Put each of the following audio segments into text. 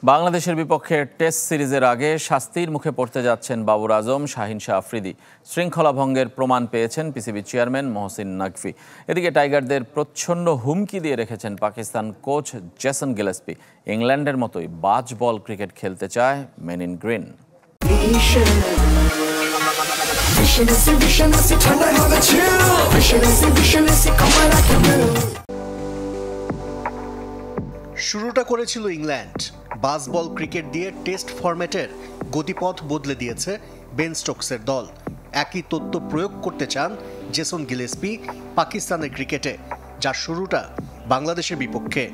বাংলাদেশের বিপক্ষে টেস্ট সিরিজের আগে শাস্তির মুখে পড়তে যাচ্ছেন বাবর আজম, শাহিন শাহ আফ্রিদি। শৃঙ্খলা ভঙ্গের প্রমাণ পেয়েছেন পিসিবি চেয়ারম্যান মহসিন নাকভি। এদিকে টাইগারদের প্রচ্ছন্ন হুমকি দিয়ে রেখেছেন পাকিস্তান কোচ জেসন গিলেস্পি। ইংল্যান্ডের মতোই বাজ বল ক্রিকেট খেলতে চায় মেন ইন গ্রিন। শুরুটা করেছিল ইংল্যান্ড। বাজ বল ক্রিকেট দিয়ে টেস্ট ফরম্যাটের গতিপথ বদলে দিয়েছে বেন স্টোকসের দল। একই তত্ত্ব প্রয়োগ করতে চান জেসন গিলেস্পি পাকিস্তানের ক্রিকেটে, যার শুরুটা বাংলাদেশের বিপক্ষে।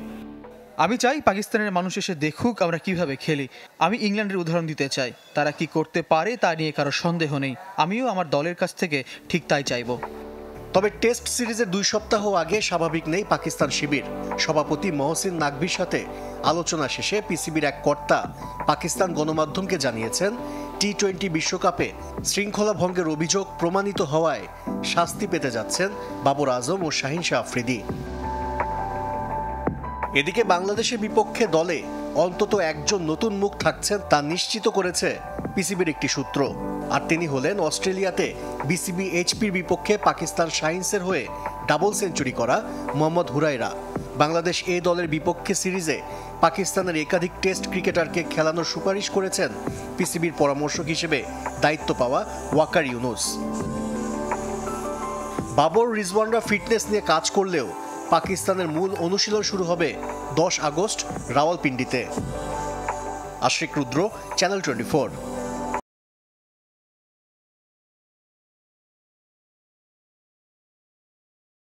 আমি চাই পাকিস্তানের মানুষ এসে দেখুক আমরা কিভাবে খেলি। আমি ইংল্যান্ডের উদাহরণ দিতে চাই, তারা কি করতে পারে তা নিয়ে কারো সন্দেহ নেই। আমিও আমার দলের কাছ থেকে ঠিক তাই চাইব। তবে টেস্ট সিরিজের 2 সপ্তাহ আগে স্বাভাবিক নেই পাকিস্তান শিবির। সভাপতি মহসিন নাকভির সাথে আলোচনা শেষে পিসিবির এক কর্তা পাকিস্তান গণমাধ্যমকে জানিয়েছেন, টি-20 বিশ্বকাপে শৃঙ্খলা ভঙ্গের অভিযোগ প্রমাণিত হওয়ায় শাস্তি পেতে যাচ্ছেন বাবর আজম ও শাহিন শাহ আফ্রিদি। এদিকে বাংলাদেশের বিপক্ষে দলে অন্তত একজন নতুন মুখ থাকছেন তা নিশ্চিত করেছে পিসিবির একটি সূত্র। আর তিনি হলেন অস্ট্রেলিয়াতে বিসিবি এইচপির বিপক্ষে পাকিস্তান শাহিনসের হয়ে ডাবল সেঞ্চুরি করা মোহাম্মদ হুরায়রা। বাংলাদেশ এ দলের বিপক্ষে সিরিজে পাকিস্তানের একাধিক টেস্ট ক্রিকেটারকে খেলানোর সুপারিশ করেছেন পিসিবির পরামর্শক হিসেবে দায়িত্ব পাওয়া ওয়াকার ইউনুস। বাবর রিজওয়ানরা ফিটনেস নিয়ে কাজ করলেও পাকিস্তানের মূল অনুশীলন শুরু হবে 10 আগস্ট রাওয়ালপিন্ডিতে। আশিক রুদ্র, চ্যানেল 24।